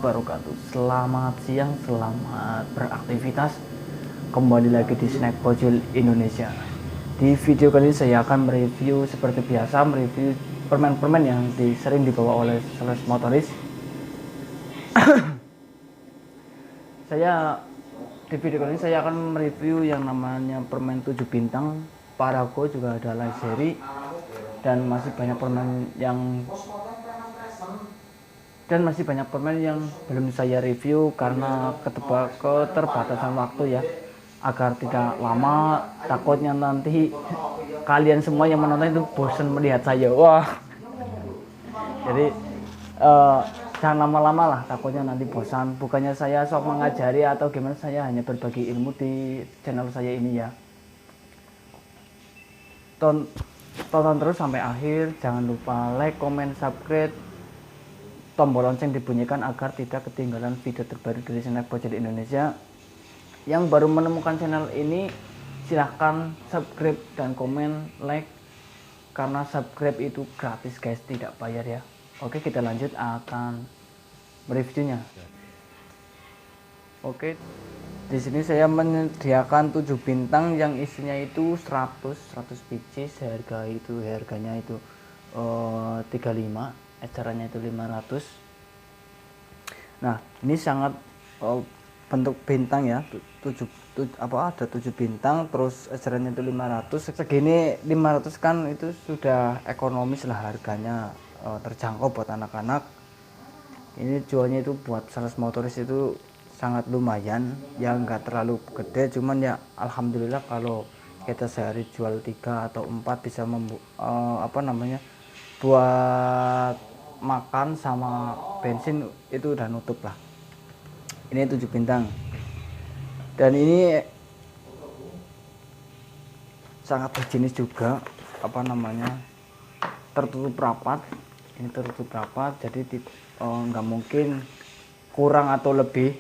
wabarakatuh. Selamat siang, selamat beraktivitas. Kembali lagi di Snack Bocil Indonesia. Di video kali ini saya akan mereview seperti biasa, mereview permen-permen yang sering dibawa oleh sales motoris. Di video kali ini saya akan mereview yang namanya permen 7 bintang, Parago, juga ada Laiseri, dan masih banyak permen yang belum saya review karena keterbatasan waktu ya, agar tidak lama. Takutnya nanti kalian semua yang menonton itu bosan melihat saya. Wah, jadi jangan lama-lama lah, takutnya nanti bosan. Bukannya saya sok mengajari atau gimana, saya hanya berbagi ilmu di channel saya ini ya. Tonton terus sampai akhir, jangan lupa like, comment, subscribe, tombol lonceng dibunyikan agar tidak ketinggalan video terbaru dari Snack Bocil Indonesia. Yang baru menemukan channel ini, silahkan subscribe dan komen, like, karena subscribe itu gratis guys, tidak bayar ya. Oke, kita lanjut akan mereviewnya. Oke, di sini saya menyediakan 7 bintang yang isinya itu 100 biji. Harganya itu 35, ecerannya itu 500. Nah, ini sangat bentuk bintang ya, ada 7 bintang, terus ecerannya itu 500. Segini 500 kan itu sudah ekonomis lah harganya, terjangkau buat anak-anak. Ini jualnya itu buat sales motoris itu sangat lumayan ya, nggak terlalu gede, cuman ya alhamdulillah kalau kita sehari jual 3 atau 4 bisa buat makan sama bensin itu udah nutup lah. Ini 7 bintang dan ini sangat berjenis juga, tertutup rapat. Ini tertutup rapat, jadi nggak mungkin kurang atau lebih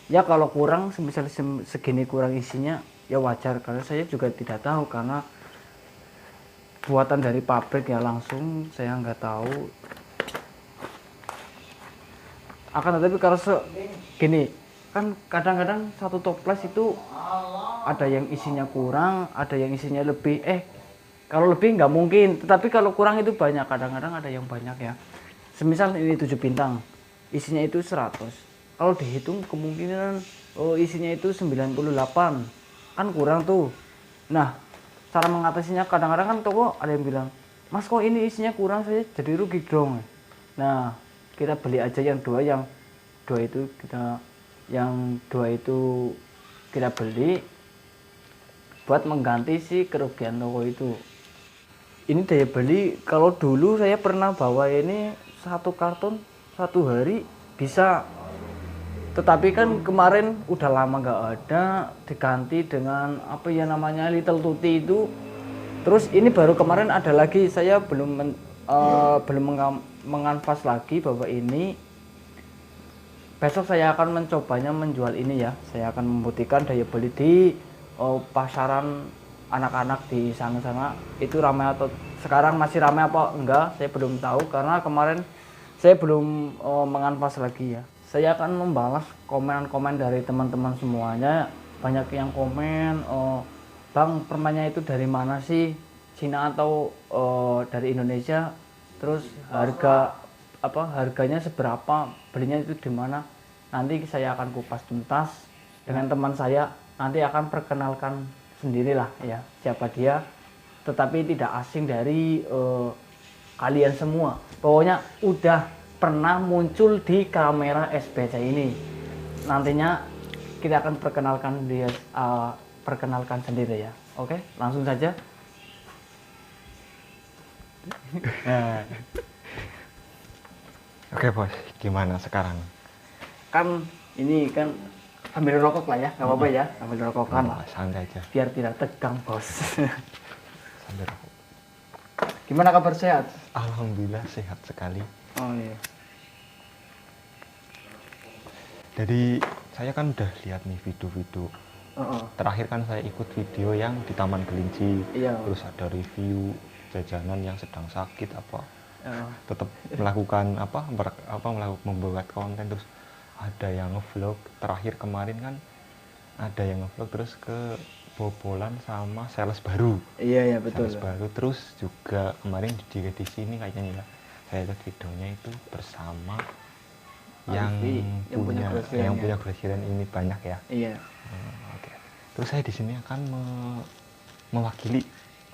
ya. Kalau kurang, misalnya segini kurang isinya ya wajar, karena saya juga tidak tahu, karena buatan dari pabrik ya, langsung saya nggak tahu. Akan tetapi kalau gini kan, kadang-kadang satu toples itu ada yang isinya kurang, ada yang isinya lebih. Kalau lebih nggak mungkin, tetapi kalau kurang itu banyak, kadang-kadang ada yang banyak ya. Semisal ini 7 bintang, isinya itu 100. Kalau dihitung kemungkinan isinya itu 98, kan kurang tuh. Nah, cara mengatasinya, kadang-kadang kan toko ada yang bilang, "Mas, kok ini isinya kurang, saya jadi rugi dong." Nah, kita beli aja yang dua itu kita beli buat mengganti si kerugian toko itu. Ini daya beli, kalau dulu saya pernah bawa ini 1 karton 1 hari bisa, tetapi kan kemarin udah lama nggak ada, diganti dengan Little Tutti itu. Terus ini baru kemarin ada lagi, saya belum menganvas lagi bahwa ini. Besok saya akan mencobanya menjual ini ya. Saya akan membuktikan daya beli di pasaran anak-anak di sana-sana itu ramai, atau sekarang masih ramai apa enggak, saya belum tahu, karena kemarin saya belum menganvas lagi ya. Saya akan membalas komen-komen dari teman-teman semuanya. Banyak yang komen, "Bang, permennya itu dari mana sih? Cina atau dari Indonesia? Terus harganya seberapa? Belinya itu di mana?" Nanti saya akan kupas tuntas dengan teman saya. Nanti akan perkenalkan sendirilah ya siapa dia, tetapi tidak asing dari kalian semua. Pokoknya udah pernah muncul di kamera SBC ini. Nantinya kita akan perkenalkan sendiri ya. Oke, langsung saja. Oke bos, gimana sekarang? Kan ini kan sambil rokok lah ya, nggak apa-apa ya, sambil rokokan lah, santai aja biar tidak tegang bos. sambil rokok. Gimana kabar, sehat? Alhamdulillah sehat sekali. Oh iya. Jadi saya kan udah lihat nih video-video. Terakhir kan saya ikut video yang di Taman Kelinci. Iya. Terus ada review jajanan yang sedang sakit tetap melakukan membuat konten. Terus ada yang ngevlog terakhir kemarin kan, ada yang ngevlog terus kebobolan sama sales baru. Iya betul. Sales baru, terus juga kemarin di sini kayaknya ya, saya lihat videonya itu bersama yang punya presiden ini banyak ya. Iya. Oke. Terus saya di sini akan mewakili.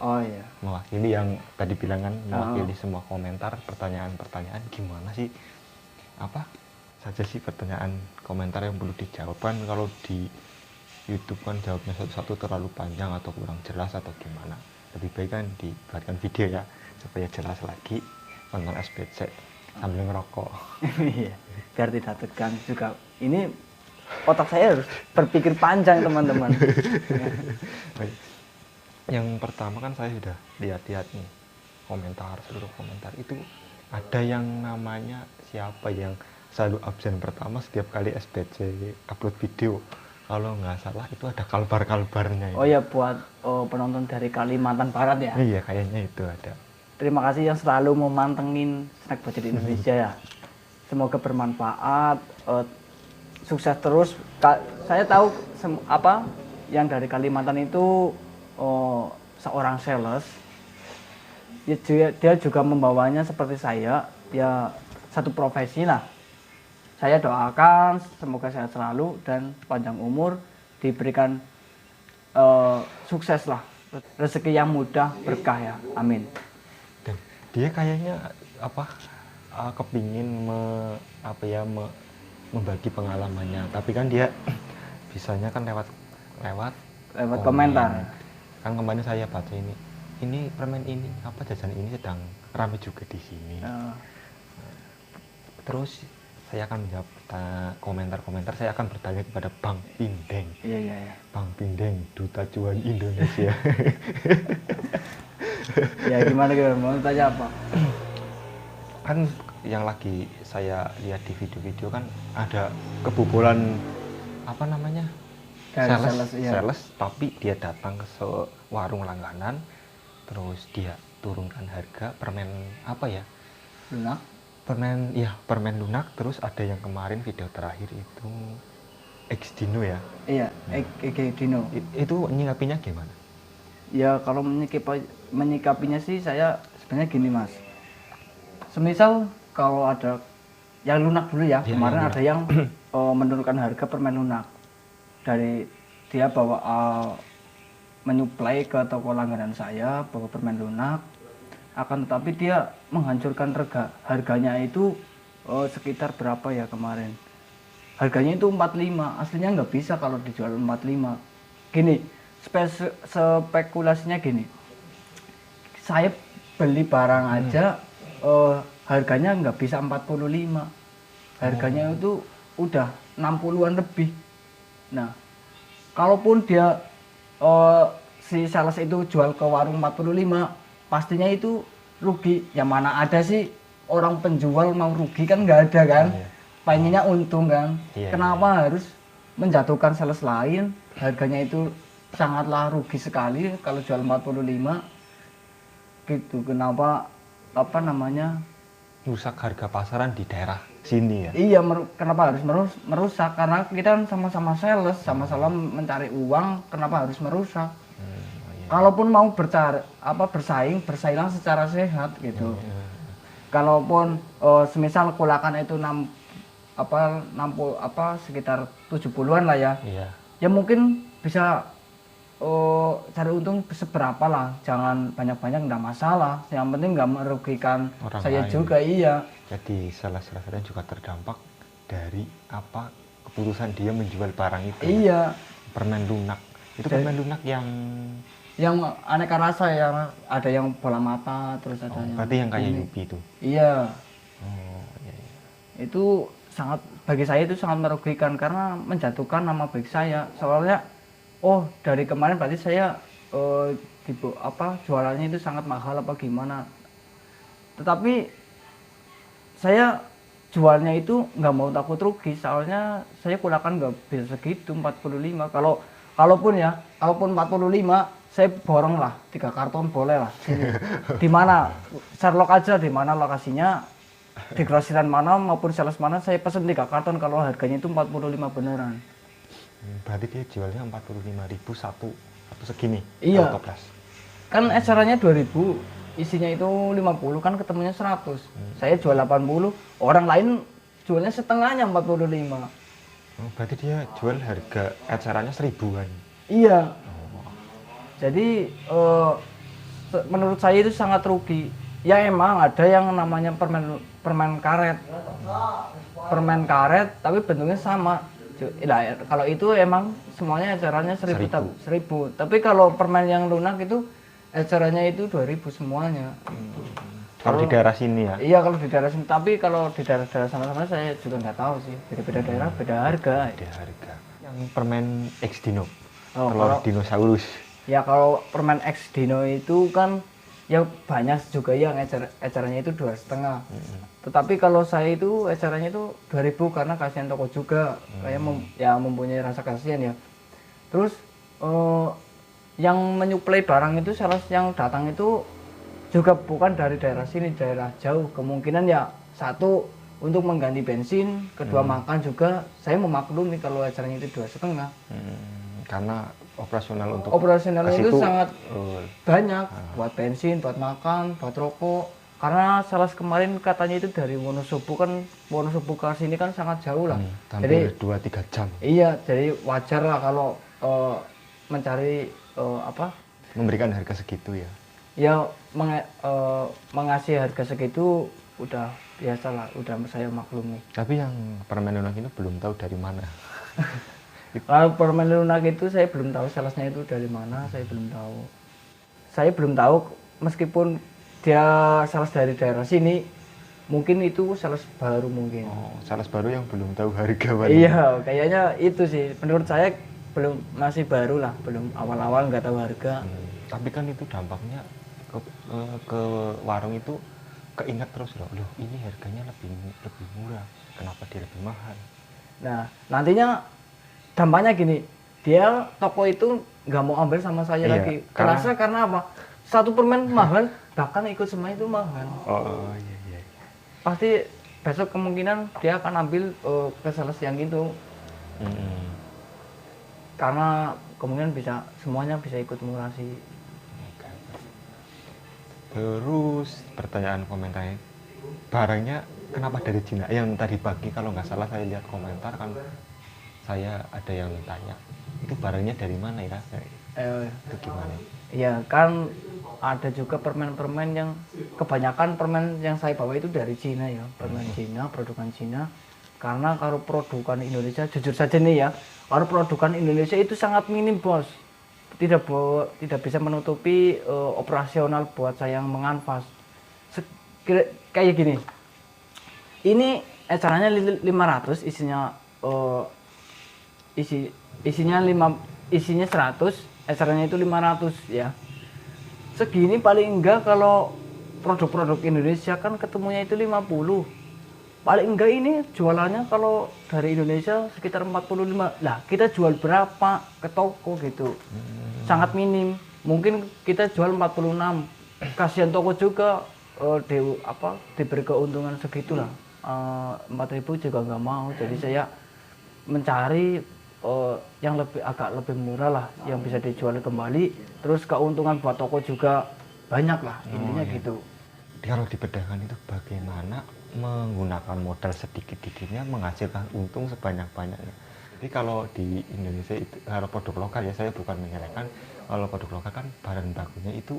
Oh iya. Mewakili yang tadi bilang kan, mewakili semua komentar, pertanyaan-pertanyaan gimana sih, apa saja sih pertanyaan komentar yang perlu dijawabkan. Kalau di YouTube kan jawabnya satu-satu terlalu panjang atau kurang jelas atau gimana. Lebih baik kan dibuatkan video ya, supaya jelas lagi nonton SBC sambil ngerokok. Iya, biar tidak tegang juga. Ini otak saya harus berpikir panjang teman-teman. Yang pertama kan saya sudah lihat-lihat nih komentar, seluruh komentar itu ada yang namanya siapa yang selalu absen pertama setiap kali SBC upload video. Kalau nggak salah itu ada kalbar-kalbarnya. Oh ya, buat penonton dari Kalimantan Barat ya? Iya, kayaknya itu ada. Terima kasih yang selalu memantengin Snack Budget Indonesia ya. Semoga bermanfaat, sukses terus. Saya tahu apa yang dari Kalimantan itu seorang sales. Dia juga membawanya seperti saya, ya satu profesi lah. Saya doakan semoga sehat selalu dan panjang umur, diberikan sukses lah, rezeki yang mudah, berkah ya, amin. Dan dia kayaknya kepingin membagi pengalamannya, tapi kan dia bisanya kan lewat komentar. Kan kemarin saya baca ini permen ini apa jajan ini sedang ramai juga di sini. Terus saya akan menjawab komentar-komentar, saya akan bertanya kepada Bang Pindeng. Iya. Bang Pindeng, Duta Cuan Indonesia. Ya gimana mau tanya apa? Kan yang lagi saya lihat di video-video kan ada kebobolan apa namanya? Sales, tapi dia datang ke warung langganan, terus dia turunkan harga permen apa ya? Lunak. Permen lunak. Terus ada yang kemarin video terakhir itu X-Dino ya? Iya, X-Dino. Itu nyikapinya gimana? Ya kalau menyikapinya sih saya sebenarnya gini mas. Semisal kalau ada yang lunak dulu ya, kemarin ada yang menurunkan harga permen lunak. Dari dia bawa menyuplai ke toko langganan saya bawa permen lunak, akan tetapi dia menghancurkan harganya itu sekitar berapa ya kemarin, harganya itu 45, aslinya nggak bisa kalau dijual 45. Gini, spekulasinya gini, saya beli barang aja harganya nggak bisa 45, harganya itu udah 60-an lebih. Nah, kalaupun dia si sales itu jual ke warung 45, pastinya itu rugi. Yang mana ada sih orang penjual mau rugi, kan nggak ada kan? Pengennya untung kan? Kenapa harus menjatuhkan sales lain? Harganya itu sangatlah rugi sekali kalau jual 45 gitu. Kenapa rusak harga pasaran di daerah sini ya? Iya, kenapa harus merusak? Karena kita kan sama-sama sales, sama-sama mencari uang, kenapa harus merusak? Kalaupun mau bersainglah secara sehat gitu. Kalaupun semisal kulakan itu sekitar 70-an lah ya. Ya mungkin bisa cari untung seberapa lah, jangan banyak-banyak, nggak masalah, yang penting nggak merugikan orang saya lain juga. Iya, jadi salah juga terdampak dari keputusan dia menjual barang itu. Iya, permen lunak itu. Permen lunak yang aneka rasa, yang ada yang bola mata, terus ada yang berarti yang kayak Yupi itu. Iya. Itu bagi saya itu sangat merugikan karena menjatuhkan nama baik saya. Soalnya dari kemarin berarti saya jualannya itu sangat mahal apa gimana. Tetapi saya jualnya itu nggak mau takut rugi, soalnya saya kulakan nggak bisa segitu 45. Kalaupun 45, saya borong lah 3 karton boleh lah. Di mana Sherlock aja, di mana lokasinya di grosiran mana maupun sales mana saya pesen 3 karton kalau harganya itu 45 beneran. Berarti dia jualnya 45.000 satu segini. Iya. Toples. Kan ecerannya 2000, isinya itu 50 kan ketemunya 100. Saya jual 80, orang lain jualnya setengahnya 45. Berarti dia jual harga ecerannya 1000-an. Iya. Jadi menurut saya itu sangat rugi. Ya emang ada yang namanya permen karet. Permen karet tapi bentuknya sama. Nah, kalau itu emang semuanya ecerannya 1000. Tapi kalau permen yang lunak itu ecerannya itu 2000 semuanya. Kalau di daerah sini ya? Iya kalau di daerah sini, tapi kalau di daerah-daerah sana-sana saya juga nggak tahu sih. Beda-beda daerah beda harga. Beda harga. Yang permen X Dino, kalau dinosaurus. Ya kalau permen X Dino itu kan ya banyak juga yang ecerannya itu 2,5. Tetapi kalau saya itu ecerannya itu 2000 karena kasihan toko juga. Kayak ya mempunyai rasa kasihan ya. Terus yang menyuplai barang itu sales yang datang itu juga bukan dari daerah sini, daerah jauh. Kemungkinan ya satu untuk mengganti bensin, kedua makan juga. Saya memaklumi kalau ecerannya itu 2,5. Karena operasional itu sangat banyak buat bensin, buat makan, buat rokok. Karena sales kemarin katanya itu dari Wonosobo kan, Wonosobo ke sini kan sangat jauh lah. Jadi 2-3 jam. Iya, jadi wajar lah kalau mencari memberikan harga segitu ya. Ya mengasih harga segitu udah biasalah, udah saya maklumi. Tapi yang permen lunak itu belum tahu dari mana. Kalau permen lunak itu saya belum tahu salesnya itu dari mana, saya belum tahu. Saya belum tahu meskipun dia sales dari daerah sini, mungkin itu sales baru mungkin. Oh, sales baru yang belum tahu harga. Iya, kayaknya itu sih. Menurut saya masih baru lah, belum awal-awal nggak tahu harga. Tapi kan itu dampaknya ke warung itu keinget terus loh ini harganya lebih murah, kenapa dia lebih mahal. Nah nantinya dampaknya gini, dia toko itu nggak mau ambil sama saya lagi. Karena apa? Satu permen mahal, bahkan ikut semua itu mahal. Oh iya. Pasti besok kemungkinan dia akan ambil ke sales yang itu. Karena kemungkinan semuanya bisa ikut murah sih. Terus pertanyaan komentarnya, barangnya kenapa dari Cina? Yang tadi pagi kalau nggak salah saya lihat komentar kan, saya ada yang tanya itu barangnya dari mana ya? Itu gimana? Ya kan ada juga permen-permen yang kebanyakan permen yang saya bawa itu dari Cina ya, permen Cina, produkan Cina. Karena kalau produkan Indonesia jujur saja nih ya, kalau produkan Indonesia itu sangat minim bos. Tidak bisa menutupi operasional buat saya yang menganfas. Kayak gini. Ini ecerannya 500, isinya isinya 100, ecerannya itu 500 ya. Segini paling enggak kalau produk-produk Indonesia kan ketemunya itu 50. Paling enggak ini jualannya kalau dari Indonesia sekitar 45. Lah, kita jual berapa ke toko gitu. Sangat minim. Mungkin kita jual 46. Kasihan toko juga diberi keuntungan segitulah. 4.000 juga nggak mau. Jadi saya mencari yang agak lebih murah lah, yang bisa dijual kembali. Terus keuntungan buat toko juga banyak lah. Intinya gitu. Kalau di pedagang itu bagaimana menggunakan modal sedikit-sedikitnya menghasilkan untung sebanyak-banyaknya. Jadi kalau di Indonesia itu, kalau produk lokal ya, saya bukan menyalahkan, kalau produk lokal kan bahan bakunya itu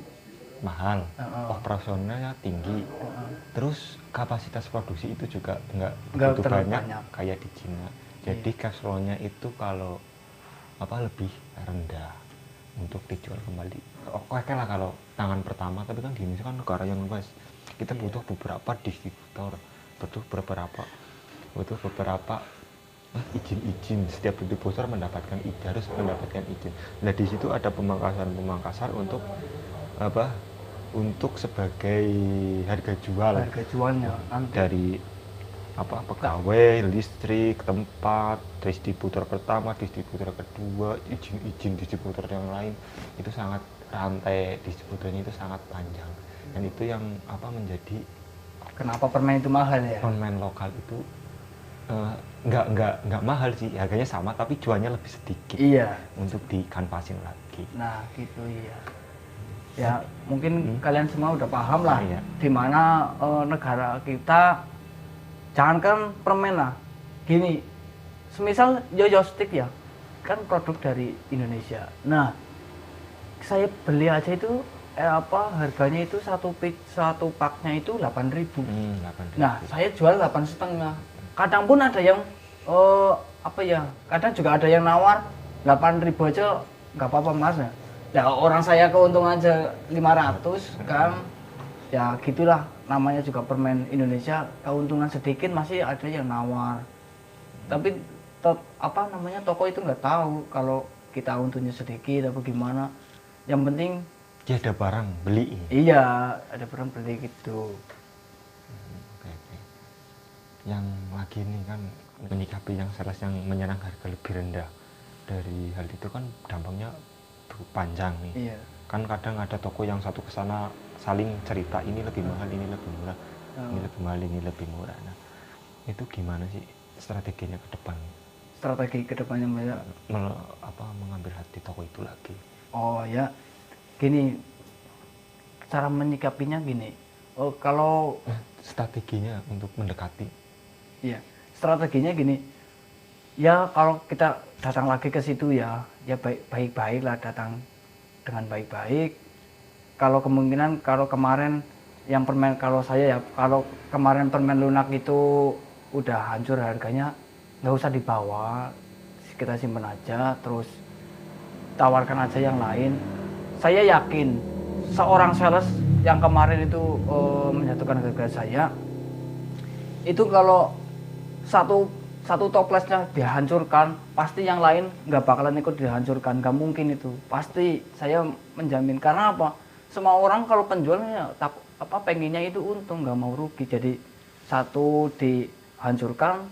mahal, operasionalnya tinggi, terus kapasitas produksi itu juga nggak begitu banyak kayak di Cina. Jadi cash flow-nya itu kalau lebih rendah untuk dijual kembali. Oke lah kalau tangan pertama, tapi kan di Indonesia kan negara yang luas. Kita butuh beberapa distributor, butuh beberapa izin. Setiap distributor harus mendapatkan izin. Nah di situ ada pemangkasan untuk untuk sebagai harga jualnya dari pegawai, listrik, tempat, distributor pertama, distributor kedua, izin distributor yang lain, itu rantai distributornya itu sangat panjang. Dan itu yang menjadi Kenapa permen itu mahal ya? Permen lokal itu nggak mahal sih, harganya sama tapi jualnya lebih sedikit. Iya. Untuk dikanvasin lagi. Nah gitu iya. Ya mungkin kalian semua udah paham lah, Iya. di mana negara kita, jangankan permen lah, gini, semisal yoyo stick ya, kan produk dari Indonesia. Nah saya beli aja itu harganya itu satu paknya itu 8.000. 8.000. Nah saya jual 8,5. Kadang pun ada yang kadang juga ada yang nawar 8.000 aja nggak apa-apa mas ya. Ya orang saya keuntungan aja 500 kan, ya gitulah, namanya juga permen Indonesia, keuntungan sedikit masih ada yang nawar. Tapi toko itu nggak tahu kalau kita untungnya sedikit apa gimana. Yang penting Ya ada barang beli. iya, ada barang beli gitu. Oke. Yang lagi nih kan menyikapi yang sales yang menyerang harga lebih rendah dari hal itu kan dampaknya panjang nih. Iya. Kan kadang ada toko yang satu ke sana saling cerita ini lebih mahal, ini lebih murah, ini lebih mahal, ini lebih murah. Nah, itu gimana sih strateginya ke depan? Strategi kedepannya banyak. Mengambil hati toko itu lagi. Oh ya, gini, cara menyikapinya gini. Kalau strateginya untuk mendekati. iya, strateginya gini. Ya kalau kita datang lagi ke situ ya baik-baik lah, datang dengan baik-baik. Kalau kemungkinan kalau kemarin yang permen, kalau kemarin permen lunak itu udah hancur harganya, nggak usah dibawa, kita simpen aja, terus tawarkan aja yang lain. Saya yakin seorang sales yang kemarin itu menyatukan harga saya itu, kalau satu toplesnya dihancurkan, pasti yang lain nggak bakalan ikut dihancurkan, nggak mungkin itu, pasti saya menjamin. Karena apa? Semua orang kalau penjualnya pengennya itu untung, nggak mau rugi. Jadi satu dihancurkan,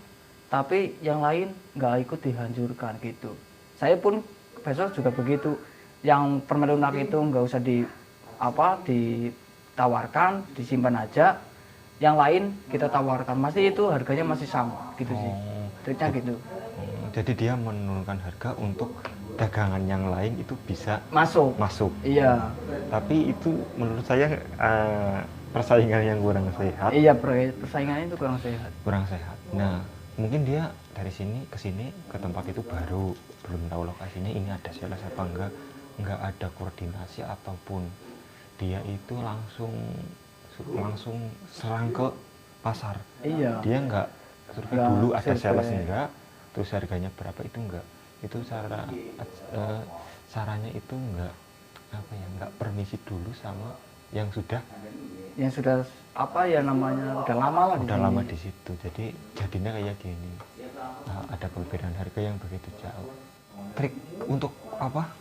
tapi yang lain nggak ikut dihancurkan gitu. Saya pun besok juga begitu. Yang permen lunak itu nggak usah ditawarkan, disimpan aja. Yang lain kita tawarkan, masih itu harganya masih sama gitu sih. Triknya gitu. Jadi dia menurunkan harga untuk dagangan yang lain itu bisa Masuk. Iya. Tapi itu menurut saya persaingan yang kurang sehat. Iya, persaingannya itu kurang sehat. Kurang sehat. Nah, mungkin dia dari sini ke sini ke tempat itu baru, belum tahu lokasinya ini ada sales apa enggak ada koordinasi ataupun dia itu langsung serang ke pasar. Iya. Dia enggak survei dulu ada sales enggak, terus harganya berapa itu enggak. Itu caranya itu enggak permisi dulu sama yang sudah udah lama di situ. Jadi jadinya kayak gini. Ada perbedaan harga yang begitu jauh. Trik untuk apa?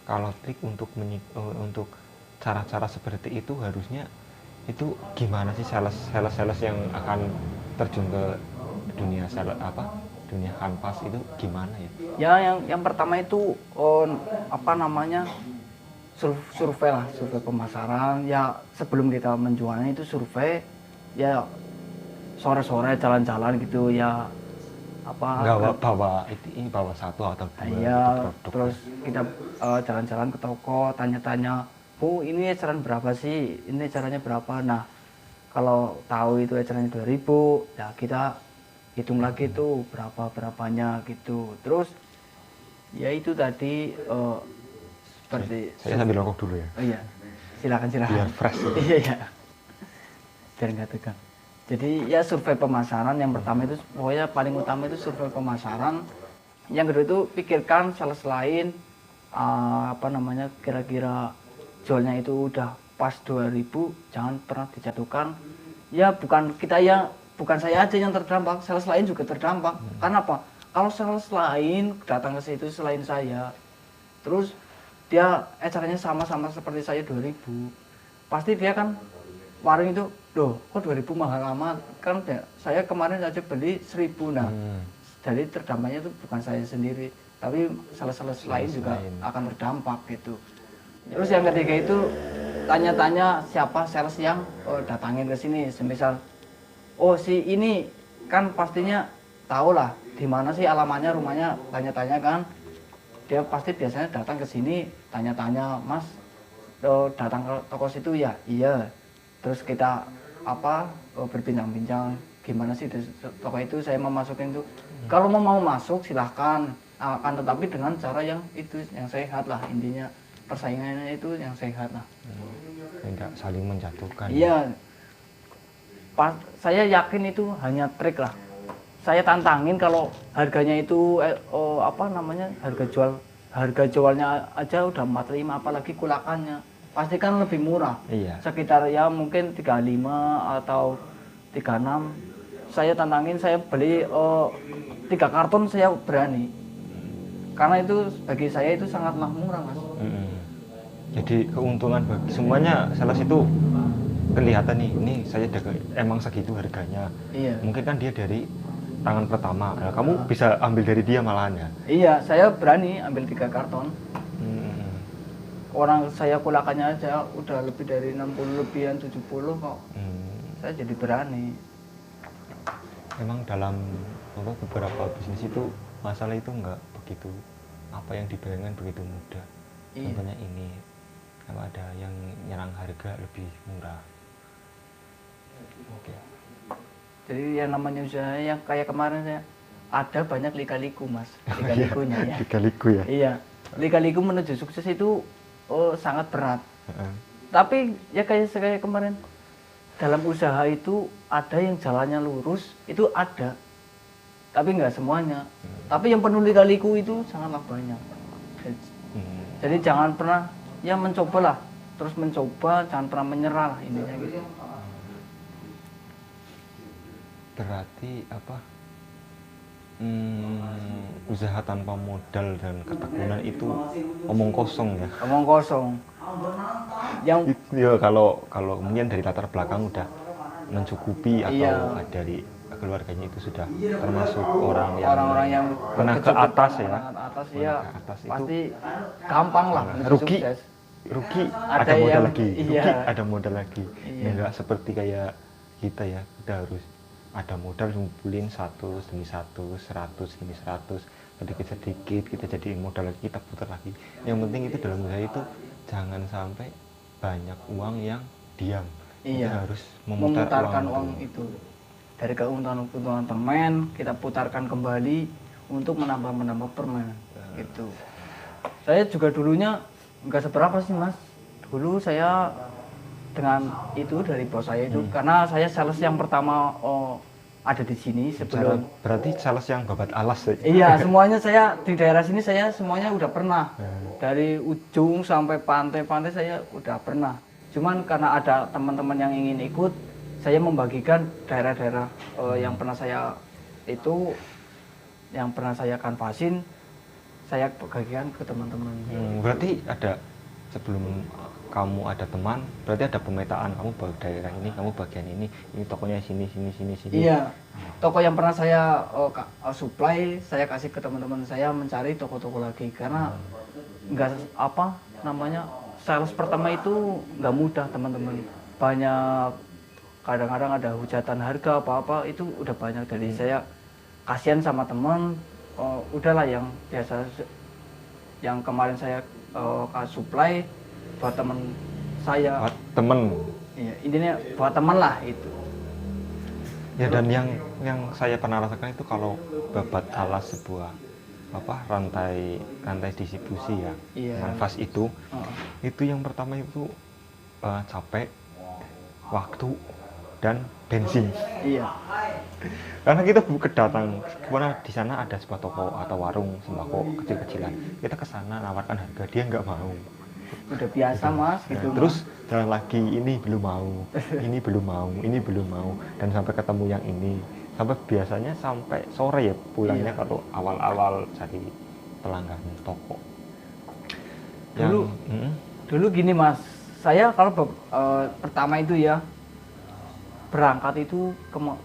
Kalau trik untuk cara-cara seperti itu harusnya itu gimana sih sales yang akan terjun ke dunia dunia kanvas itu gimana ya? Ya yang pertama itu survei pemasaran. Ya sebelum kita menjualnya itu survei, ya sore-sore jalan-jalan gitu ya, bawa satu atau dua ya, produk. terus kita jalan-jalan ke toko, tanya-tanya, Bu ini eceran berapa sih, ini ecerannya berapa. Nah kalau tahu itu ecerannya 2.000, ya kita hitung lagi tuh berapanya gitu. Terus ya itu tadi seperti saya sambil rokok dulu ya. Oh iya, silakan. Biar fresh. Iya. Biar nggak tegang. Jadi ya survei pemasaran yang pertama itu, pokoknya paling utama itu survei pemasaran. Yang kedua itu pikirkan sales lain, kira-kira jualnya itu udah pas 2.000, jangan pernah dijatuhkan. Ya bukan saya aja yang terdampak, sales lain juga terdampak. Karena apa? Kalau sales lain datang ke situ selain saya, terus dia caranya sama seperti saya 2.000, pasti dia kan warung itu, loh kok 2.000 mahal amat, kan ya, saya kemarin aja beli 1.000. Nah jadi terdampaknya itu bukan saya sendiri, tapi sales lain juga akan terdampak gitu. Terus yang ketiga itu tanya-tanya siapa sales yang datangin ke sini. Semisal, oh si ini kan pastinya tahu lah di mana sih alamannya rumahnya, tanya-tanya kan. Dia pasti biasanya datang ke sini tanya-tanya, Mas datang ke toko situ ya? Iya. Terus kita berbincang-bincang gimana sih di toko itu, saya mau masukin tuh. Kalau mau masuk silahkan, akan tetapi dengan cara yang itu yang sehat lah, intinya persaingannya itu yang sehat lah. Tidak saling menjatuhkan. Iya. Saya yakin itu hanya trik lah. Saya tantangin kalau harganya itu harga jualnya aja udah 45, apalagi kulakannya pasti kan lebih murah. Iya. Sekitar ya mungkin 35 atau 36. Saya tantangin, saya beli 3 karton, saya berani. Karena itu bagi saya itu sangatlah murah, Mas. Jadi keuntungan bagi semuanya, sales itu kelihatan nih, ini saya emang segitu harganya. Iya. Mungkin kan dia dari tangan pertama, nah, kamu bisa ambil dari dia malahan ya? Iya, saya berani ambil 3 karton. Orang saya kulakannya aja udah lebih dari 60 lebihan, 70 kok. Saya jadi berani. Memang dalam beberapa bisnis itu masalah itu nggak begitu apa yang dibayangkan begitu mudah. Iya. Contohnya ini, kalau ada yang nyerang harga lebih murah. Oke. Jadi yang namanya usaha yang kayak kemarin saya ada banyak lika-liku, Mas. Lika-likunya ya. Lika-liku ya. Iya. Lika-liku menuju sukses itu sangat berat. Tapi ya kayak kemarin, dalam usaha itu ada yang jalannya lurus, itu ada. Tapi nggak semuanya. Tapi yang penuh lika-liku itu sangatlah banyak. Jadi jangan pernah ya mencobalah, terus mencoba, jangan pernah menyerah lah, intinya gitu. Berarti apa? Usaha tanpa modal dan ketekunan itu omong kosong ya. Omong kosong. Yang ya kalau mungkin dari latar belakang udah mencukupi atau iya, dari keluarganya itu sudah termasuk orang yang pernah ke berkecukupan, atas ya. atas ya, Ke atas itu pasti gampang lah menuju rugi. sukses. Rugi Ada ada modal yang- lagi. iya. Rugi ada modal lagi. Iya. Enggak seperti kayak kita ya, kita harus ada modal ngumpulin 100 demi 100, 100 demi 100, sedikit-sedikit kita jadiin modal lagi, kita putar lagi. Yang penting itu dalam usaha itu jangan sampai banyak uang yang diam. Iya. Kita harus memutarkan uang uang itu. Dari keuntungan permen kita putarkan kembali untuk menambah permen. Gitu. Saya juga dulunya nggak seberapa sih, Mas. Dulu saya dengan itu dari bos saya itu, karena saya sales yang pertama ada di sini sebelum. Berarti sales yang babat alas ya? Iya, semuanya saya di daerah sini saya semuanya udah pernah. Dari ujung sampai pantai-pantai saya udah pernah. Cuman karena ada teman-teman yang ingin ikut, saya membagikan daerah-daerah yang pernah saya kanvasin, saya bagikan ke teman-teman. Berarti ada sebelum kamu ada teman, berarti ada pemetaan, kamu daerah ini, kamu bagian ini tokonya sini. Iya, toko yang pernah saya supply, saya kasih ke teman-teman saya mencari toko-toko lagi, karena sales pertama itu nggak mudah, teman-teman. Banyak, kadang-kadang ada hujatan harga apa-apa, itu udah banyak. Jadi saya kasihan sama teman, udahlah yang biasa, yang kemarin saya supply buat teman saya. Buat temen. Iya, intinya buat teman lah itu. Ya, dan yang saya pernah rasakan itu kalau babat alas sebuah rantai distribusi ya, Iya. kanvas itu yang pertama itu capek, waktu, dan bensin. Iya. Karena kita kedatang kemana, di sana ada sebuah toko atau warung sembako kecil-kecilan, kita ke sana nawarkan harga, dia nggak mau. Udah biasa, Mas, gitu. Terus jalan lagi, ini belum mau, ini belum mau, dan sampai ketemu yang ini, sampai biasanya sampai sore ya pulangnya. Iya. Kalau awal-awal cari pelanggan toko. Dulu gini, Mas, saya kalau pertama itu ya berangkat itu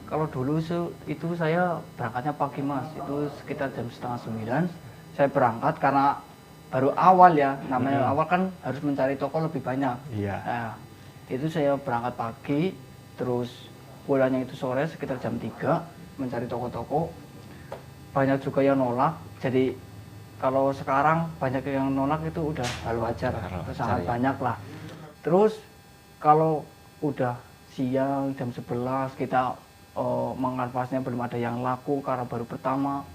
kalau dulu itu saya berangkatnya pagi, Mas, itu sekitar jam 8:30 saya berangkat, karena baru awal ya, namanya awal kan harus mencari toko lebih banyak. Iya. Nah, itu saya berangkat pagi, terus pulangnya itu sore sekitar jam 3 mencari toko-toko. Banyak juga yang nolak, jadi kalau sekarang banyak yang nolak itu udah hal wajar, sangat ya. banyak lah. Terus kalau udah siang jam 11 kita menganvasnya belum ada yang laku karena baru pertama,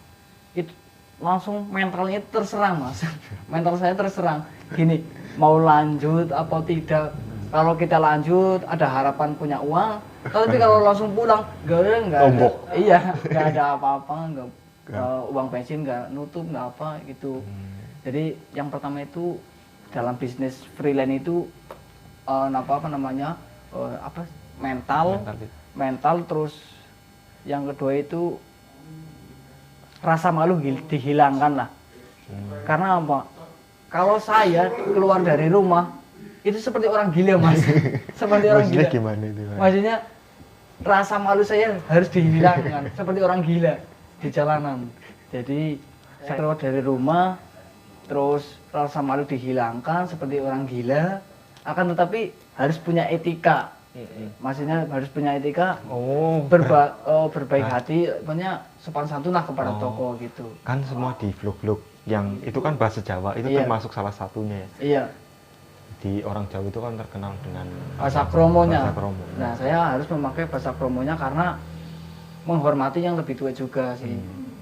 itu langsung mentalnya terserang mas. Mental saya terserang gini, mau lanjut apa tidak. Kalau kita lanjut ada harapan punya uang, tapi kalau langsung pulang nggak ada, iya nggak ada apa-apa, nggak uang bensin nggak nutup nggak apa gitu. Jadi yang pertama itu dalam bisnis freelance itu apa namanya mental, terus yang kedua itu rasa malu dihilangkan lah. Karena apa? Kalau saya keluar dari rumah itu seperti orang gila mas. Seperti orang gila. Gimana itu, Mas? Maksudnya rasa malu saya harus dihilangkan seperti orang gila di jalanan. Jadi saya keluar dari rumah, terus rasa malu dihilangkan seperti orang gila. Akan tetapi harus punya etika. Maksudnya harus punya etika, berbaik hati, punya sopan santun lah kepada toko gitu. Kan semua di vlog-vlog yang itu kan bahasa Jawa, itu termasuk salah satunya ya. Iya. Di orang Jawa itu kan terkenal dengan bahasa kromonya. Kromo. Nah, saya harus memakai bahasa kromonya karena menghormati yang lebih tua juga sih.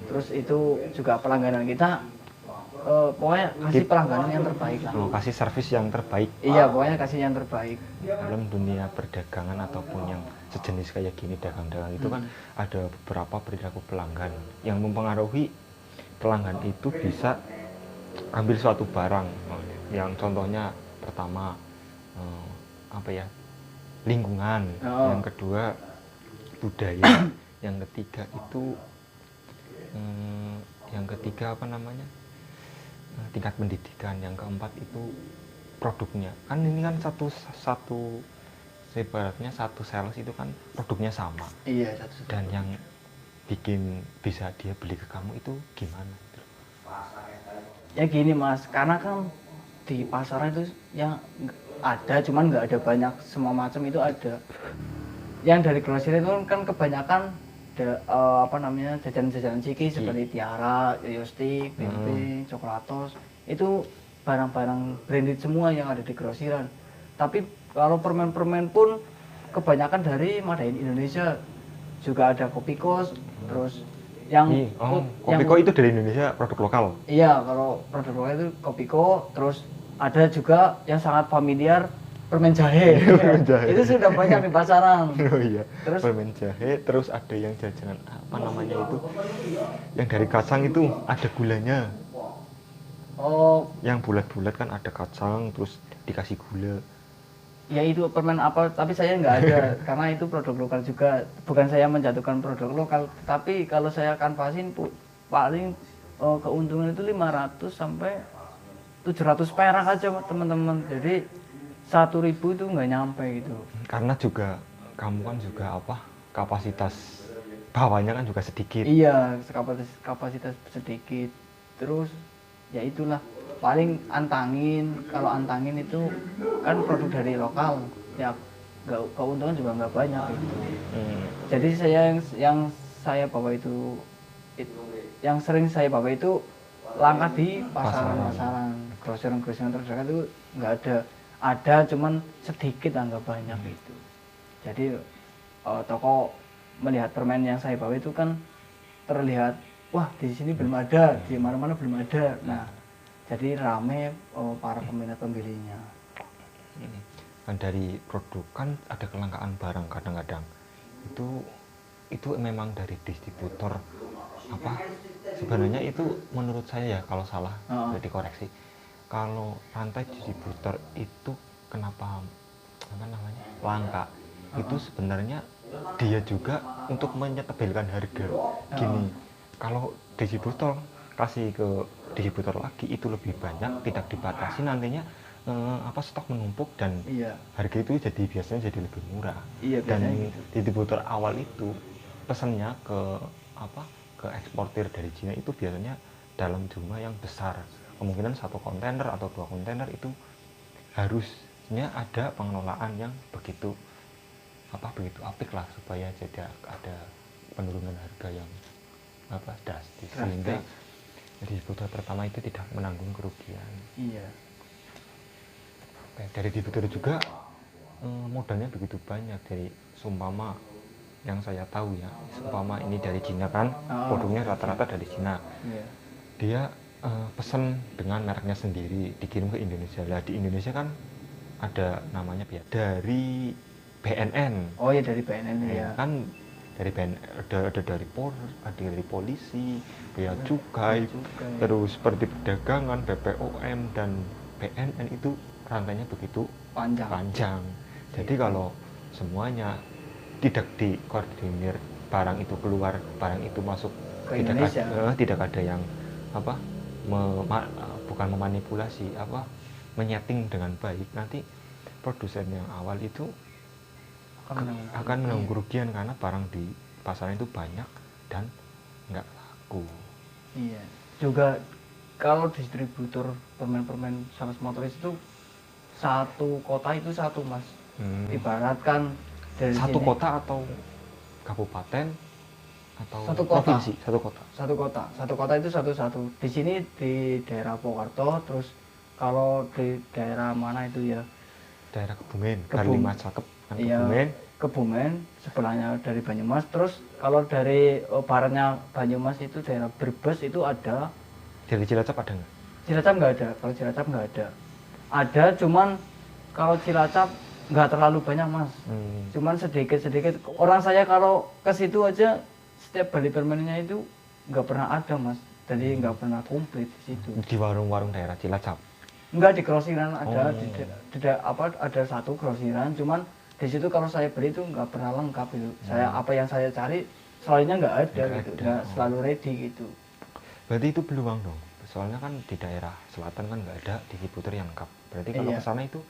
Terus itu juga pelangganan kita, pokoknya kasih pelangganan yang terbaik lah. Kasih servis yang terbaik. Iya, pokoknya kasih yang terbaik. Dalam dunia perdagangan ataupun yang sejenis kayak gini dagang-dagang itu kan ada beberapa perilaku pelanggan yang mempengaruhi pelanggan itu bisa ambil suatu barang. Yang contohnya pertama lingkungan, yang kedua budaya, yang ketiga itu tingkat pendidikan, yang keempat itu produknya. Kan ini kan satu sebaratnya satu sales itu kan produknya sama. Iya, dan yang bikin bisa dia beli ke kamu itu gimana? Ya gini mas, karena kan di pasaran itu yang ada, cuman nggak ada banyak, semua macam itu ada. Yang dari grosir itu kan kebanyakan jajanan-jajanan ciki seperti Tiara, Yosti, Bempe, Coklatos, itu barang-barang branded semua yang ada di grosiran. Tapi kalau permen-permen pun kebanyakan dari Made in Indonesia, juga ada Kopiko, terus yang Kopiko itu dari Indonesia, produk lokal. Iya, kalau produk lokal itu Kopiko, terus ada juga yang sangat familiar permen jahe. Itu sudah banyak di pasaran. Oh iya. Terus permen jahe, terus ada yang jajanan apa namanya itu? Yang dari kacang itu ada gulanya. Oh, yang bulat-bulat kan ada kacang terus dikasih gula. Ya itu permen apa, tapi saya nggak ada karena itu produk lokal juga. Bukan saya menjatuhkan produk lokal, tapi kalau saya kanvasin paling keuntungan itu 500 sampai 700 perak aja teman-teman. Jadi 1.000 itu nggak nyampe gitu. Karena juga kamu kan juga kapasitas bawahnya kan juga sedikit. Iya, kapasitas sedikit. Terus ya itulah paling antangin. Kalau antangin itu kan produk dari lokal, ya keuntungan juga nggak banyak gitu. Jadi yang saya bawa itu yang sering saya bawa itu langkah di pasaran grosiran terdekat itu nggak ada cuman sedikit lah, nggak banyak gitu. Jadi toko melihat permen yang saya bawa itu kan terlihat, wah di sini belum ada, di mana-mana belum ada. Nah, jadi rame para peminat pembelinya. Kan dari produk kan ada kelangkaan barang kadang-kadang. Itu memang dari distributor sebenarnya itu menurut saya ya, kalau salah jadi koreksi. Kalau rantai distributor itu kenapa langka? Itu sebenarnya dia juga untuk menyetebilkan harga. Gini, kalau distributor kasih ke distributor lagi itu lebih banyak, tidak dibatasi, nantinya stok menumpuk dan harga itu biasanya jadi lebih murah. Dan gitu. Distributor awal itu pesannya ke eksportir dari Cina itu biasanya dalam jumlah yang besar. kemungkinan 1 kontainer atau 2 kontainer itu harusnya ada pengelolaan yang begitu apik lah, supaya jadi ada penurunan harga yang drastis, sehingga distributor pertama itu tidak menanggung kerugian. Iya. Dari distributor juga modalnya begitu banyak. Dari seumpama yang saya tahu ya, seumpama ini dari Cina kan, produknya rata-rata dari Cina. Iya. Dia pesan dengan mereknya sendiri, dikirim ke Indonesia. Lah di Indonesia kan ada namanya dari BNN. Oh ya, dari BNN ya. Kan dari BNN ada dari polisi, bea cukai, terus seperti perdagangan, BPOM dan BNN, itu rantainya begitu panjang. Jadi kalau semuanya tidak dikoordinir, barang itu keluar, barang itu masuk ke Indonesia, tidak ada yang bukan memanipulasi, menyeting dengan baik, nanti produsen yang awal itu akan menanggung kerugian karena barang di pasaran itu banyak dan nggak laku. Iya. Juga kalau distributor permen Salas Motoris itu satu kota itu satu, Mas. Ibaratkan dari satu sini, kota atau kabupaten atau satu kota. provinsi? Satu kota itu satu. Di sini di daerah Purwokerto, terus kalau di daerah mana itu ya? Daerah Kebumen, Kalimat Cakep kan, iya, Kebumen, sebelahnya dari Banyumas. Terus kalau dari baratnya Banyumas itu daerah Brebes itu ada. Dari Cilacap ada nggak? Cilacap nggak ada. Kalau Cilacap nggak ada. Ada, cuman kalau Cilacap nggak terlalu banyak, Mas. Cuman sedikit. Orang saya kalau ke situ aja setiap beli permennya itu nggak pernah ada, Mas. Jadi nggak pernah komplit di situ. Di warung-warung daerah Cilacap? Enggak, di grosiran ada. Ada satu grosiran, cuman di situ kalau saya beli itu nggak pernah lengkap itu. Apa yang saya cari selalunya nggak ada gitu, nggak selalu ready gitu. Berarti itu peluang dong. Soalnya kan di daerah selatan kan nggak ada distributor yang lengkap. Berarti kalau ke sana itu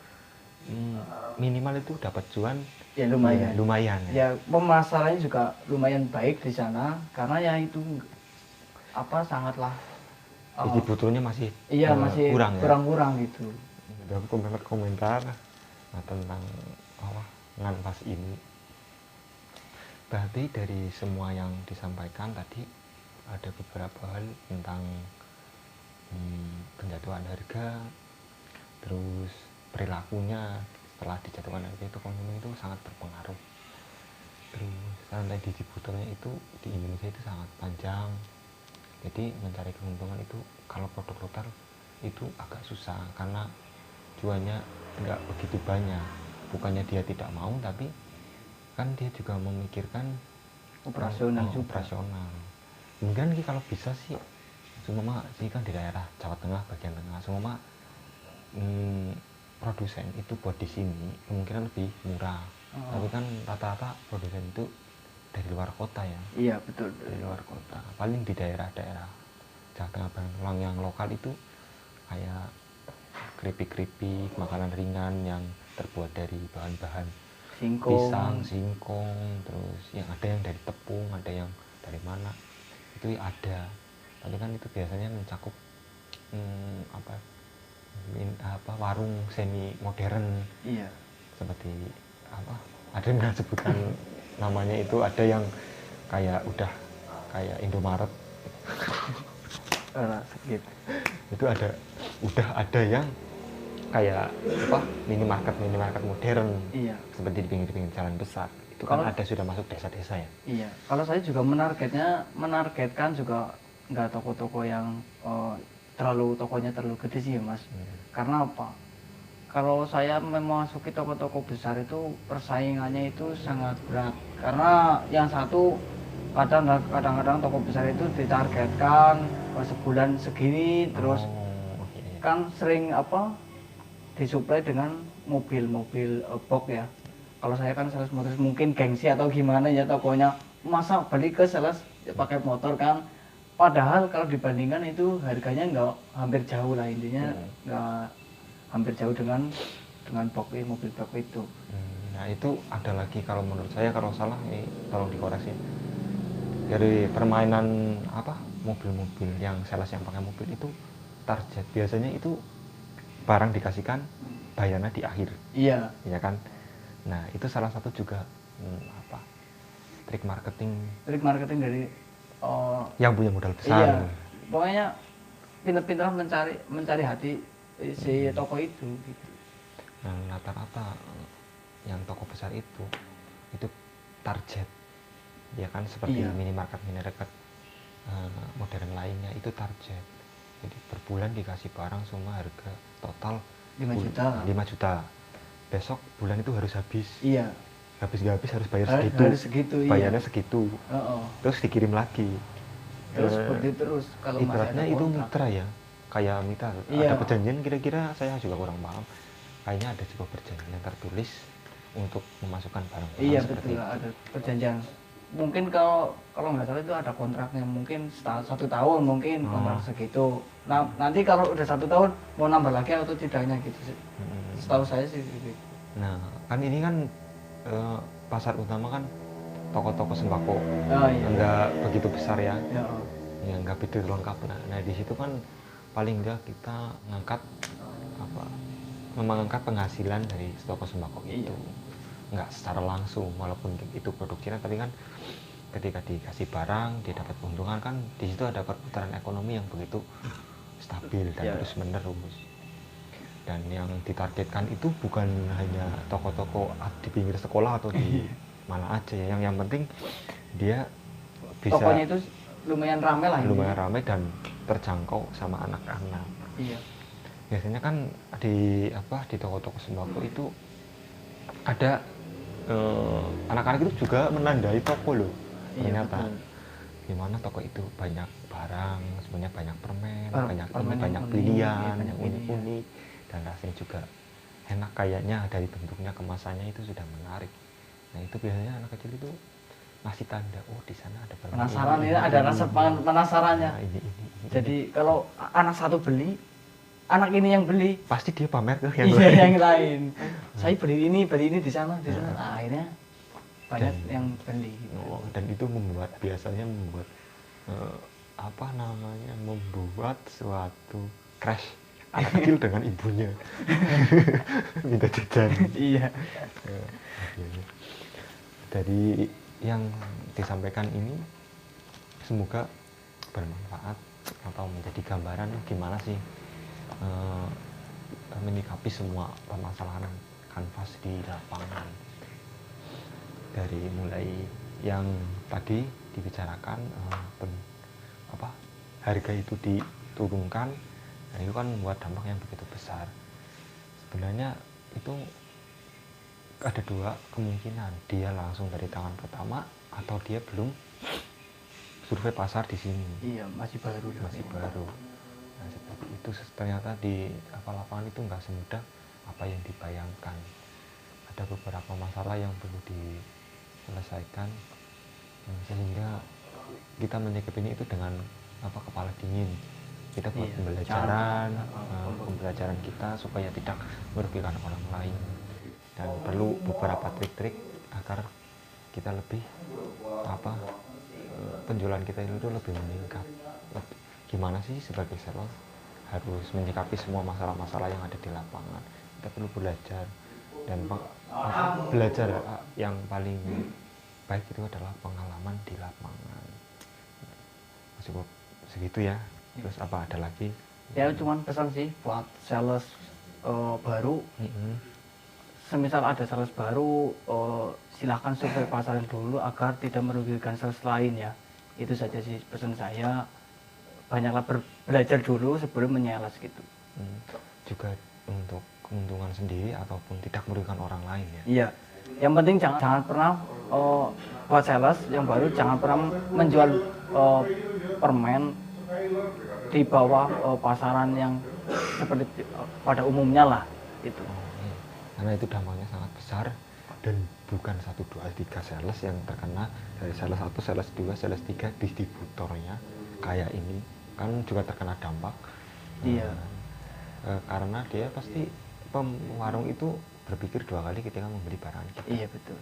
minimal itu dapat cuan ya lumayan. Ya, pemasarannya juga lumayan baik di sana karena ya itu sangatlah distributornya masih kurang gitu. Ada komentar tentang nganvas ini. Berarti dari semua yang disampaikan tadi ada beberapa hal tentang penjatuhan harga, terus perilakunya setelah dijatuhkan harga itu konsumen itu sangat berpengaruh. Terus rantai distributornya itu di Indonesia itu sangat panjang, jadi mencari keuntungan itu kalau produk lokal itu agak susah karena jualnya nggak begitu banyak. Bukannya dia tidak mau, tapi kan dia juga memikirkan operasional. Kemudian kalau bisa sih semua sih kan di daerah Jawa Tengah bagian tengah semua produsen itu buat di sini kemungkinan lebih murah. Tapi kan rata-rata produsen itu dari luar kota ya. Iya, betul. Dari luar kota. Paling di daerah-daerah Jawa Tengah yang lokal itu kayak keripik-keripik, makanan ringan yang terbuat dari bahan-bahan pisang, singkong, terus yang ada yang dari tepung, ada yang dari mana, itu ada. Tapi kan itu biasanya mencakup warung semi modern. Iya. Seperti ada nggak sebutan namanya itu, ada yang kayak udah kayak Indomaret. Gitu. Itu udah ada yang kayak minimarket modern. Iya. Seperti di pinggir-pinggir jalan besar. Itu kan ada sudah masuk desa-desa ya. Iya. Kalau saya juga menargetkan juga nggak toko-toko yang tokonya terlalu gede sih ya, Mas. Karena apa? Kalau saya memasuki toko-toko besar itu persaingannya itu sangat berat. Karena yang satu kadang-kadang toko besar itu ditargetkan sebulan segini, terus kan sering disuplai dengan mobil-mobil box ya. Kalau saya kan sales motor mungkin gengsi atau gimana ya, tokonya masa balik ke sales pakai motor kan. Padahal kalau dibandingkan itu harganya nggak hampir jauh lah, intinya nggak hampir jauh dengan box mobil box itu. Nah itu ada lagi, kalau menurut saya, kalau salah nih tolong dikoreksi. Dari permainan mobil-mobil yang sales yang pakai mobil itu target biasanya itu barang dikasihkan, bayarnya di akhir, Iya. ya kan. Nah itu salah satu juga apa, trik marketing dari yang punya modal besar. iya, pokoknya pintar-pintar mencari hati si toko itu gitu. Dan rata-rata yang toko besar itu target, ya kan, seperti Iya. minimarket modern lainnya itu target. Jadi per bulan dikasih barang semua harga total 5 juta. 5 juta. Besok bulan itu harus habis. Iya. Habis gak habis harus bayar segitu. Harus segitu, iya. Bayarnya segitu. Terus dikirim lagi. Terus seperti terus kalau ibaratnya masih ada itu kontrak. mitra ya. Kayak mitra. Iya. Ada perjanjian, kira-kira saya juga kurang paham. Kayaknya ada sebuah perjanjian yang tertulis untuk memasukkan barang-barang Iya seperti betul, itu. ada perjanjian. Mungkin kalau nggak salah itu ada kontraknya, mungkin 1 tahun mungkin kontrak segitu. Nah nanti kalau udah 1 tahun mau nambah lagi atau tidaknya gitu sih. Setahu saya sih gitu. Nah kan ini kan pasar utama kan toko-toko sembako. Iya. Nggak begitu besar ya. Ya. Ya nggak begitu lengkap. Nah di situ kan paling nggak kita mengangkat penghasilan dari toko sembako itu. Nggak secara langsung, walaupun itu produk Cina, tapi kan ketika dikasih barang dia dapat keuntungan, kan di situ ada perputaran ekonomi yang begitu stabil dan terus menerus. Dan yang ditargetkan itu bukan hanya toko-toko di pinggir sekolah atau di mana aja ya, yang penting dia bisa, tokonya itu lumayan ramai lah. Lumayan ramai dan terjangkau sama anak-anak. Iya. Biasanya kan di toko-toko sembako itu ada anak-anak itu juga menandai toko loh. Ternyata gimana toko itu banyak barang, sebenarnya banyak permen, banyak pilihan, yang unik-unik, dan rasanya juga enak, kayaknya dari bentuknya, kemasannya itu sudah menarik. Nah itu biasanya anak kecil itu masih tanda, oh di sana ada permen. Penasaran ini, ada rasa penasarannya. Nah, ini. Jadi kalau anak satu beli, anak ini yang beli, pasti dia pamer ke yang lain. Yang lain. Saya beli ini di sana. Nah, akhirnya banyak yang beli. Dan itu biasanya membuat membuat suatu crash anak kecil dengan ibunya. Minta jajan. Iya. Dari yang disampaikan ini semoga bermanfaat atau menjadi gambaran gimana sih menyikapi semua permasalahan kanvas di lapangan. Dari mulai yang tadi dibicarakan, harga itu diturunkan, dan itu kan membuat dampak yang begitu besar. Sebenarnya itu ada 2 kemungkinan, dia langsung dari tangan pertama atau dia belum survei pasar di sini. Iya, masih baru. Nah, seperti itu ternyata di lapangan itu nggak semudah apa yang dibayangkan. Ada beberapa masalah yang perlu diselesaikan, sehingga kita menyikapinya itu dengan kepala dingin. Kita buat pembelajaran kita supaya tidak merugikan orang lain, dan perlu beberapa trik-trik agar kita lebih penjualan kita itu lebih meningkat. Gimana sih sebagai seller harus menyikapi semua masalah-masalah yang ada di lapangan. Kita perlu belajar, dan belajar yang paling baik itu adalah pengalaman di lapangan. Cukup segitu ya. Terus apa ada lagi? Ya cuman pesan sih buat sales baru. Semisal ada sales baru, silahkan survei pasar dulu agar tidak merugikan sales lain ya. Itu saja sih pesan saya. Banyaklah belajar dulu sebelum menyales gitu. Juga untuk keuntungan sendiri ataupun tidak merugikan orang lain ya. Iya. Yang penting jangan pernah buat sales yang baru jangan pernah menjual permen di bawah pasaran yang seperti pada umumnya lah itu. Karena itu dampaknya sangat besar, dan bukan 1, 2, 3 sales yang terkena. Dari sales 1, sales 2, sales 3 distributornya kayak ini kan juga terkena dampak. Iya. Karena dia pasti warung itu berpikir 2 kali ketika membeli barang kita. Iya betul.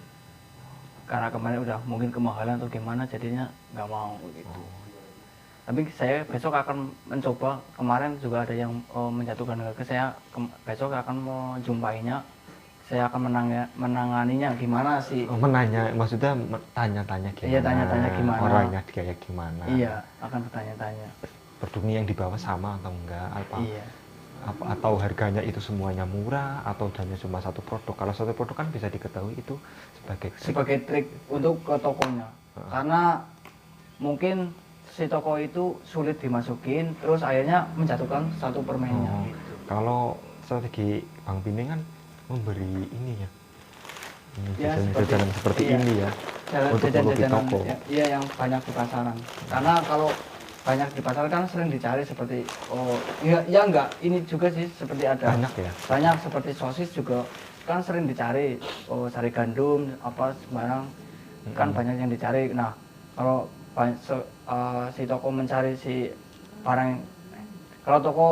Karena kemarin udah mungkin kemahalan atau gimana, jadinya nggak mau gitu. Tapi saya besok akan mencoba, kemarin juga ada yang menjatuhkan harga, saya besok akan menjumpainya, saya akan menanganinya gimana sih. Menanya, maksudnya tanya-tanya gimana? Iya, tanya-tanya gimana. Orangnya kayak gimana? Iya, akan bertanya-tanya. Produknya yang dibawa sama atau enggak? Iya. Atau harganya itu semuanya murah atau hanya cuma satu produk? Kalau satu produk kan bisa diketahui itu sebagai trik untuk ke tokonya. Karena mungkin si toko itu sulit dimasukin, terus akhirnya menjatuhkan satu permennya. Gitu. Kalau strategi Bang Pining kan memberi ini ya, jajanan seperti iya, ini ya, untuk menutupi toko. Iya, yang banyak di pasaran. Karena kalau banyak di pasaran kan sering dicari seperti enggak, ini juga sih seperti ada banyak seperti sosis juga kan sering dicari, sari gandum apa sembarang kan banyak yang dicari. Nah, kalau si toko mencari si barang, kalau toko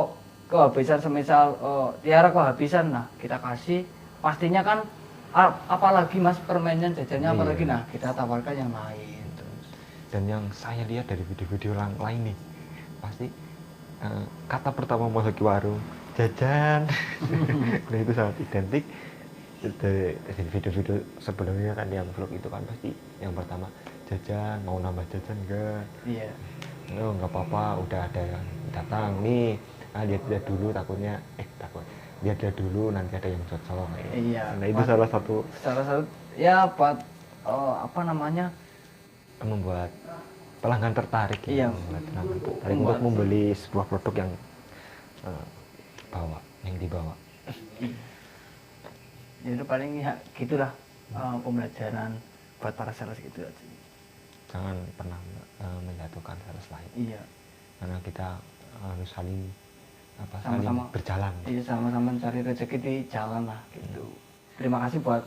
kehabisan semisal Tiara kehabisan, nah kita kasih pastinya kan apalagi mas permennya jajannya apalagi, nah kita tawarkan yang lain. Dan yang saya lihat dari video-video lain nih, pasti kata pertama masuk ke warung jajan. Nah itu sangat identik dari video-video sebelumnya kan, yang vlog itu kan pasti yang pertama jajan, mau nambah jajan enggak? Iya. Oh nggak apa-apa, udah ada yang datang nih, lihat-lihat dulu, takutnya lihat-lihat dulu nanti ada yang cocok. Iya. Nah itu salah satu ya buat apa namanya, membuat pelanggan tertarik, iya, tertarik untuk membeli sebuah produk yang dibawa. Itu paling ya gitulah pembelajaran buat para sales gitu aja. Jangan pernah menjatuhkan sales lain. Iya. Karena kita harus saling sama-sama berjalan. Iya, sama-sama mencari rezeki di jalan lah gitu. Terima kasih buat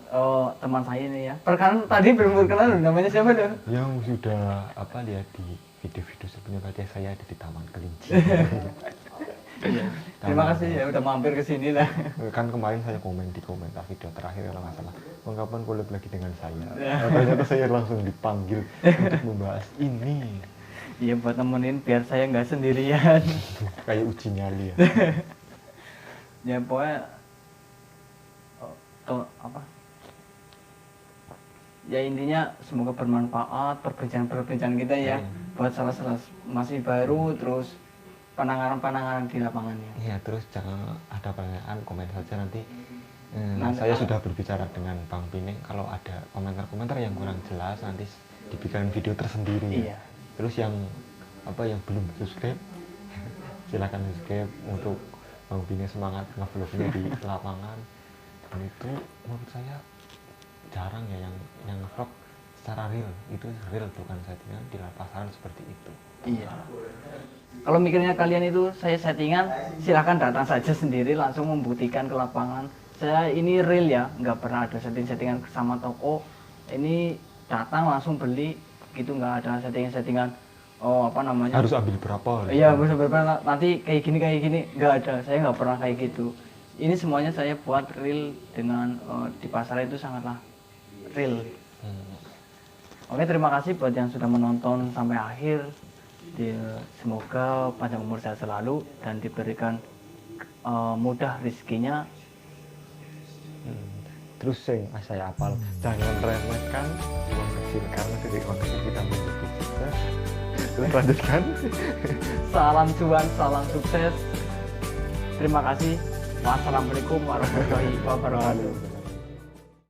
teman saya ini ya. Perkenalan tadi belum berkenalan, namanya siapa dong? Yang sudah lihat di video-video sebelumnya, berarti saya ada di Taman Kelinci. Iya. Terima kasih ya udah mampir ke sini lah. Kan kemarin saya komen di komentar video terakhir kalau nggak salah, kapan collab lagi dengan saya. Ternyata saya langsung dipanggil untuk membahas ini. Iya, buat nemenin biar saya nggak sendirian. Kayak uji nyali ya. Ya pokoknya apa? Ya intinya semoga bermanfaat perbincangan kita ya, buat salah-salah masih baru, terus penanganan di lapangannya. Iya, terus jangan ada pertanyaan, komen saja nanti. Saya sudah berbicara dengan Bang Pining, kalau ada komentar-komentar yang kurang jelas nanti dibikin video tersendiri. Iya. Terus yang belum subscribe silakan subscribe untuk Bang Pining semangat ngevlognya di lapangan. Dan itu menurut saya jarang ya yang ngevlog secara real, itu real bukan settingan di pasaran seperti itu. Iya. Kalau mikirnya kalian itu saya settingan, silahkan datang saja sendiri langsung membuktikan ke lapangan. Saya ini real ya, nggak pernah ada settingan sama toko. Ini datang langsung beli, gitu, nggak ada settingan. Harus ambil berapa? Iya, harus berapa, nanti kayak gini, nggak ada. Saya nggak pernah kayak gitu. Ini semuanya saya buat real dengan di pasar itu sangatlah real. Oke, terima kasih buat yang sudah menonton sampai akhir. Semoga panjang umur sehat selalu dan diberikan mudah rezekinya. Terus saya hafal, jangan remehkan uang kecil karena dari uang kecil kita menjadi kita. Terus lanjutkan. Salam cuan, salam sukses. Terima kasih. Wassalamualaikum warahmatullahi wabarakatuh.